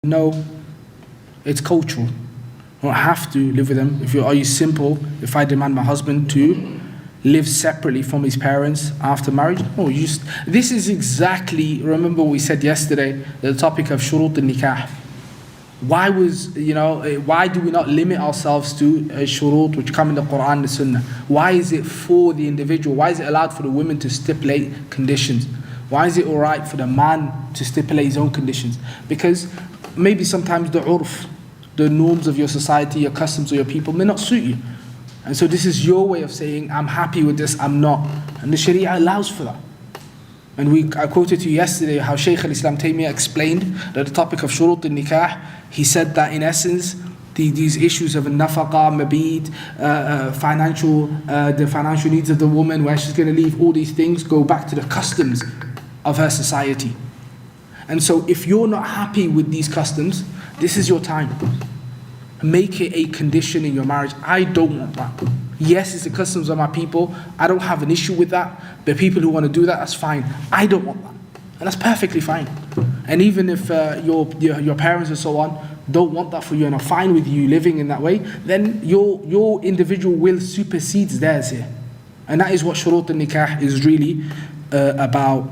No, it's cultural. You don't have to live with them. Are you simple? If I demand my husband to live separately from his parents after marriage? No, this is exactly, remember what we said yesterday, the topic of shurut al-nikah. Why do we not limit ourselves to shurut which come in the Quran and the Sunnah? Why is it for the individual? Why is it allowed for the women to stipulate conditions? Why is it alright for the man to stipulate his own conditions? Because maybe sometimes the urf, the norms of your society, your customs or your people may not suit you. And so this is your way of saying, I'm happy with this, I'm not. And the Sharia allows for that. And I quoted to you yesterday how Sheikh al-Islam Taymiyyah explained that the topic of shurut al-nikah, he said that in essence, these issues of nafaqa, mabid, the financial needs of the woman, where she's going to leave, all these things go back to the customs of her society. And so if you're not happy with these customs, this is your time. Make it a condition in your marriage. I don't want that. Yes, it's the customs of my people. I don't have an issue with that. But people who want to do that, that's fine. I don't want that. And that's perfectly fine. And even if your parents and so on don't want that for you and are fine with you living in that way, then your individual will supersedes theirs here. And that is what shurut al-nikah is really about.